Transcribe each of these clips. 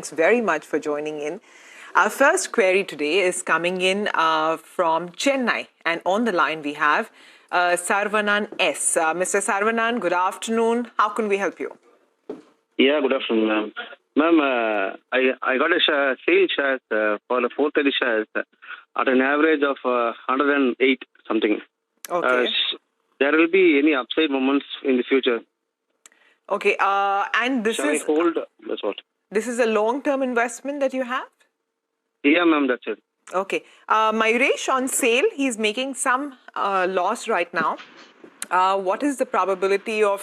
Thanks very much for joining in. Our first query today is coming in from Chennai, and on the line we have Sarvanan S. Mr. Sarvanan, good afternoon. How can we help you? Yeah, good afternoon, ma'am. Ma'am, I got a sale shares for the 430 shares at an average of 108 something. Okay. There will be any upside moments in the future? Okay, and this Shall is... I hold? That's what. This is a long-term investment that you have? Yeah, ma'am, that's it. Okay. Mayuresh, on sale, he's making some loss right now. What is the probability of,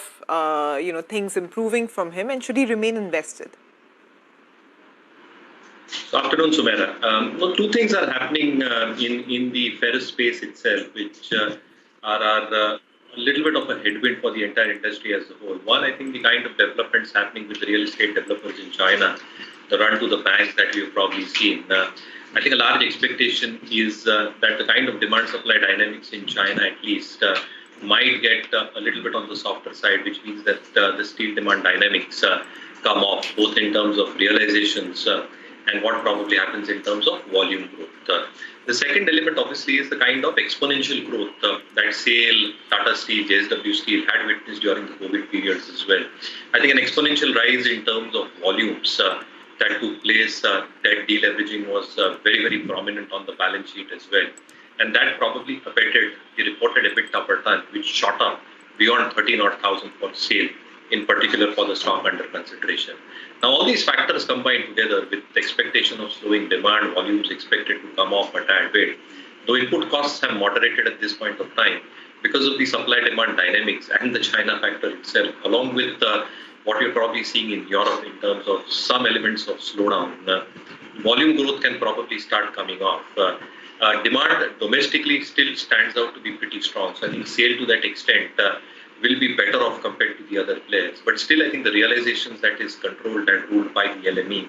things improving from him, and should he remain invested? So afternoon, Sumera. Two things are happening in the ferrous space itself, which are a little bit of a headwind for the entire industry as a whole. One, I think the kind of developments happening with the real estate developers in China, the run to the banks that we've probably seen. I think a large expectation is that the kind of demand-supply dynamics in China, at least, might get a little bit on the softer side, which means that the steel demand dynamics come off, both in terms of realizations and what probably happens in terms of volume growth. The second element, obviously, is the kind of exponential growth that SAIL, Tata Steel, JSW Steel had witnessed during the COVID periods as well. I think an exponential rise in terms of volumes that took place, debt deleveraging was very, very prominent on the balance sheet as well. And that probably affected the reported EBITDA per ton, which shot up beyond 13,000 for SAIL, in particular for the stock under consideration. Now, all these factors combined together with the expectation of slowing demand, volumes expected to come off a tad bit, though input costs have moderated at this point of time because of the supply-demand dynamics and the China factor itself, along with what you're probably seeing in Europe in terms of some elements of slowdown. Volume growth can probably start coming off. Demand domestically still stands out to be pretty strong. So I think SAIL to that extent will be better off compared to the other players. But still, I think the realizations that is controlled and ruled by the LME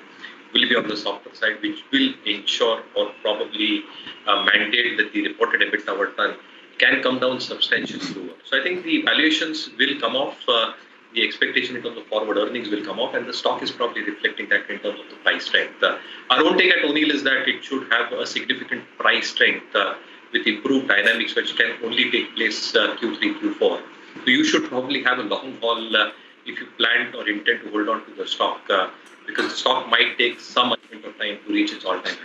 will be on the softer side, which will ensure or probably mandate that the reported EBITDA per ton can come down substantially lower. So I think the valuations will come off, the expectation in terms of forward earnings will come off, and the stock is probably reflecting that in terms of the price strength. Our own take at O'Neill is that it should have a significant price strength with improved dynamics, which can only take place Q3, Q4. So you should probably have a long haul if you plan or intend to hold on to the stock, because the stock might take some amount of time to reach its all-time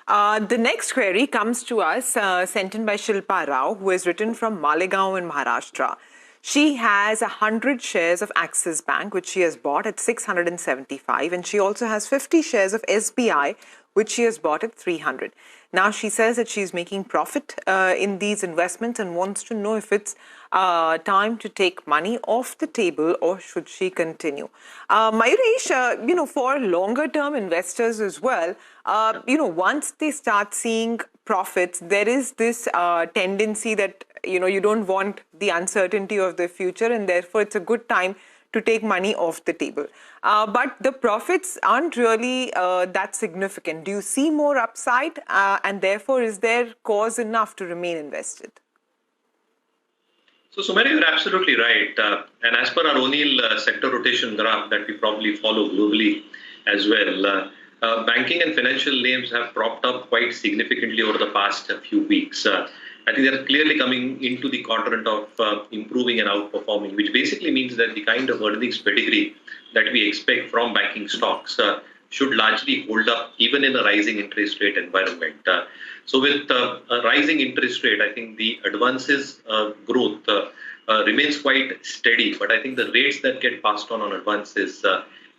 high. The next query comes to us sent in by Shilpa Rao, who is written from Malegaon in Maharashtra. She has 100 shares of Axis Bank, which she has bought at 675, and she also has 50 shares of SBI, which she has bought at 300. Now, she says that she's making profit in these investments and wants to know if it's time to take money off the table or should she continue. Mayuresh, for longer-term investors as well, once they start seeing profits, there is this tendency that, you don't want the uncertainty of the future, and therefore it's a good time to take money off the table. But the profits aren't really that significant. Do you see more upside? And therefore, is there cause enough to remain invested? So, Sumera, you're absolutely right. And as per our O'Neill sector rotation graph that we probably follow globally as well, banking and financial names have propped up quite significantly over the past few weeks. I think they're clearly coming into the quadrant of improving and outperforming, which basically means that the kind of earnings pedigree that we expect from banking stocks should largely hold up even in a rising interest rate environment. So with a rising interest rate, I think the advances growth remains quite steady, but I think the rates that get passed on advances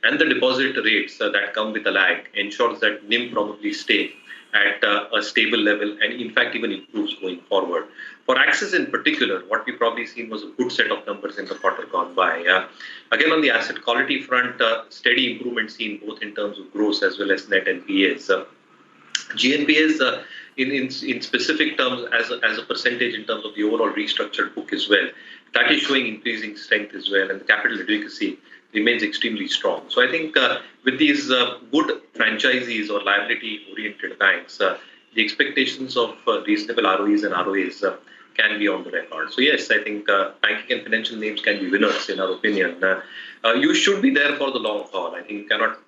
and the deposit rates that come with a lag ensures that NIM probably stay at a stable level and in fact even improves going forward. For Axis in particular, what we probably seen was a good set of numbers in the quarter gone by. Again, on the asset quality front, steady improvement seen both in terms of gross as well as net NPAs. GNPAs in specific terms as a percentage in terms of the overall restructured book as well, that is showing increasing strength as well, and the capital adequacy remains extremely strong. So I think with these good franchisees or liability-oriented banks, the expectations of reasonable ROEs and ROAs can be on the record. So yes, I think banking and financial names can be winners in our opinion. You should be there for the long haul. I think you cannot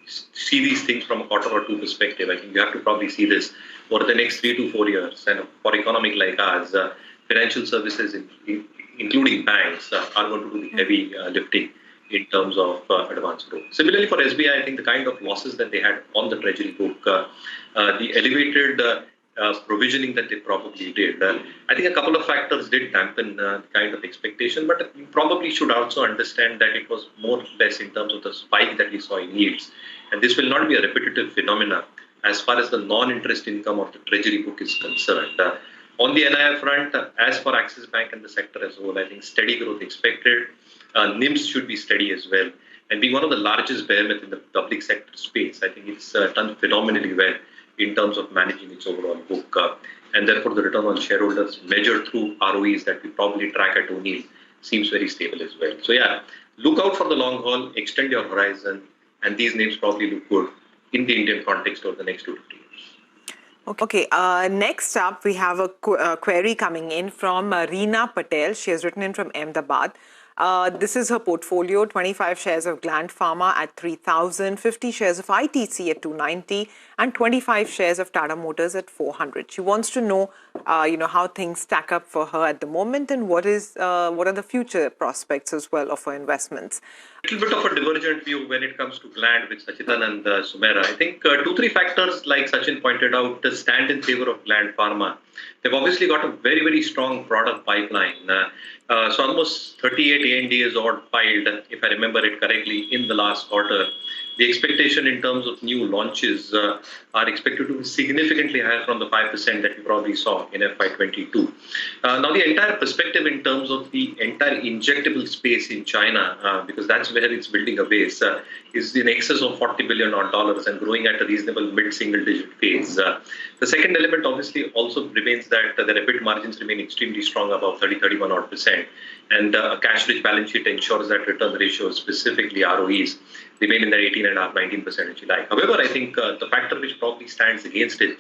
see these things from a quarter or two perspective. I think you have to probably see this over the next 3 to 4 years. And for economic like ours, financial services, including banks, are going to do the heavy lifting in terms of advance growth. Similarly, for SBI, I think the kind of losses that they had on the treasury book, the elevated provisioning that they probably did. I think a couple of factors did dampen the kind of expectation, but you probably should also understand that it was more or less in terms of the spike that we saw in yields. And this will not be a repetitive phenomena as far as the non-interest income of the treasury book is concerned. On the NII front, as for Axis Bank and the sector as a whole, I think steady growth expected. NIMs should be steady as well. And being one of the largest behemoth in the public sector space, I think it's done phenomenally well in terms of managing its overall book. And therefore, the return on shareholders measured through ROEs that we probably track at O'Neill seems very stable as well. So yeah, look out for the long haul, extend your horizon, and these names probably look good in the Indian context over the next 2 to 3 years. Okay, next up, we have a query coming in from Reena Patel. She has written in from Ahmedabad. This is her portfolio: 25 shares of Gland Pharma at 3,000, 50 shares of ITC at 290, and 25 shares of Tata Motors at 400. She wants to know, how things stack up for her at the moment, and what are the future prospects as well of her investments. A little bit of a divergent view when it comes to Gland with Sachidan and Sumera. I think 2-3 factors, like Sachin pointed out, stand in favor of Gland Pharma. They've obviously got a very, very strong product pipeline. So almost 38 ANDAs odd filed, if I remember it correctly, in the last quarter. The expectation in terms of new launches are expected to be significantly higher from the 5% that we probably saw in FY22. Now, the entire perspective in terms of the entire injectable space in China, because that's where it's building a base, is in excess of $40 billion and growing at a reasonable mid-single-digit phase. The second element obviously also remains that their EBIT margins remain extremely strong, about 30-31%. And a cash-rich balance sheet ensures that return ratios, specifically ROEs, remain in the 18.5-19% which you like. However, I think the factor which probably stands against it,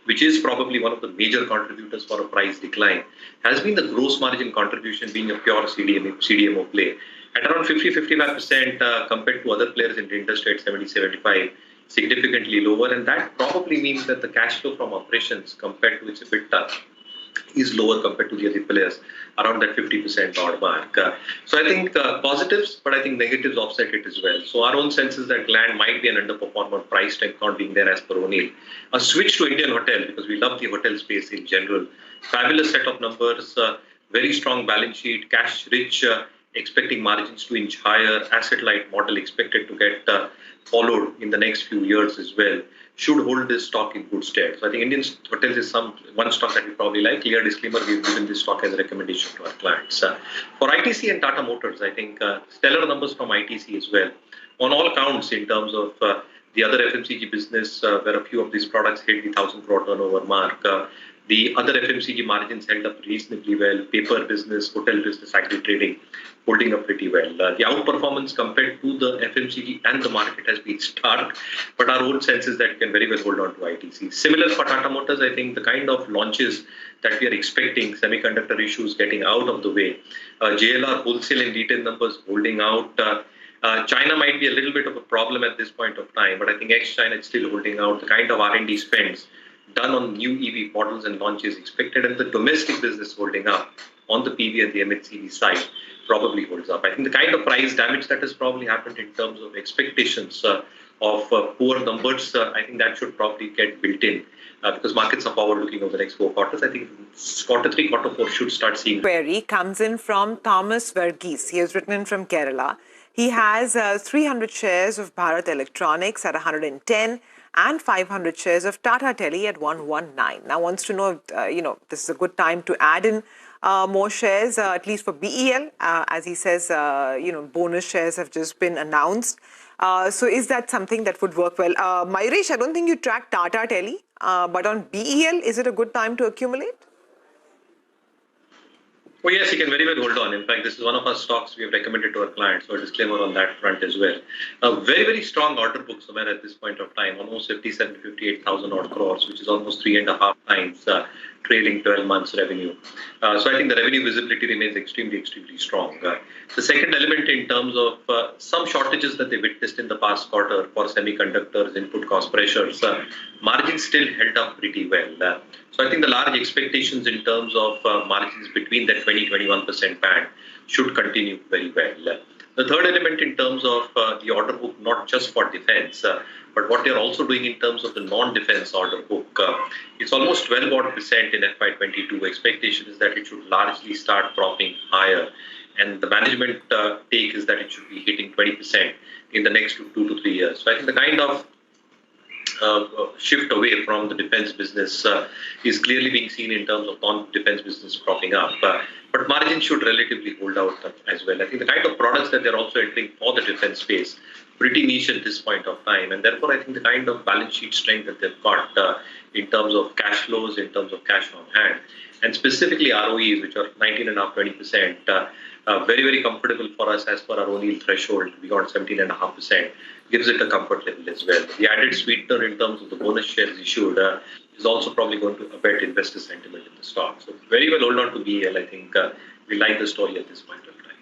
which is probably one of the major contributors for a price decline, has been the gross margin contribution being a pure CDMO play. At around 50-55% compared to other players in the industry at 70-75%, significantly lower. And that probably means that the cash flow from operations compared to its EBITDA is lower compared to the other players, around that 50% odd mark. So I think positives, but I think negatives offset it as well. So our own sense is that Gland might be an underperformer, price tag not being there as per O'Neill. A switch to Indian hotel, because we love the hotel space in general. Fabulous set of numbers, very strong balance sheet, cash rich, expecting margins to inch higher, asset-light model expected to get followed in the next few years as well, should hold this stock in good stead. So I think Indian hotels is one stock that we probably like. Clear disclaimer, we've given this stock as a recommendation to our clients. For ITC and Tata Motors, I think stellar numbers from ITC as well. On all counts in terms of the other FMCG business, where a few of these products hit the 1,000 crore turnover mark. The other FMCG margins held up reasonably well. Paper business, hotel business, agri trading, holding up pretty well. The outperformance compared to the FMCG and the market has been stark, but our own sense is that we can very well hold on to ITC. Similar for Tata Motors, I think the kind of launches that we are expecting, semiconductor issues getting out of the way, JLR wholesale and retail numbers holding out. China might be a little bit of a problem at this point of time, but I think ex-China is still holding out. The kind of R&D spends done on new EV models and launches expected, and the domestic business holding up on the PV and the MHCV side probably holds up. I think the kind of price damage that has probably happened in terms of expectations of poor numbers, I think that should probably get built in because markets are forward looking over the next 4 quarters. I think quarter 3, quarter 4 should start seeing. Query comes in from Thomas Verghese. He has written in from Kerala. He has 300 shares of Bharat Electronics at 110 and 500 shares of Tata Tele at 119. Now wants to know if, this is a good time to add in more shares, at least for BEL. As he says, bonus shares have just been announced. So is that something that would work well? Mayuresh, I don't think you track Tata Tele, but on BEL, is it a good time to accumulate? Oh, yes, you can very well hold on. In fact, this is one of our stocks we have recommended to our clients, so a disclaimer on that front as well. A very, very strong order book somewhere at this point of time, almost 57, 58,000 odd crores, which is almost 3.5 times trailing 12 months revenue. So I think the revenue visibility remains extremely, extremely strong. The second element in terms of some shortages that they witnessed in the past quarter for semiconductors, input cost pressures, margins still held up pretty well. So I think the large expectations in terms of margins between that 20-21% band should continue very well. The third element in terms of the order book, not just for defense, but what they're also doing in terms of the non-defense order book, it's almost 12% in FY22. Expectation is that it should largely start dropping higher. And the management take is that it should be hitting 20% in the next 2 to 3 years. So I think the kind of shift away from the defense business is clearly being seen in terms of non-defense business propping up. But margins should relatively hold out as well. I think the kind of products that they're also entering for the defense space, pretty niche at this point of time. And therefore, I think the kind of balance sheet strength that they've got in terms of cash flows, in terms of cash on hand, and specifically ROEs, which are 19.5%, 20%, very, very comfortable for us as per our O'Neill threshold, beyond 17.5%, gives it a comfort level as well. The added sweetener in terms of the bonus shares issued is also probably going to abet investor sentiment in the stock. So very well hold on to BEL. I think we like the story at this point of time.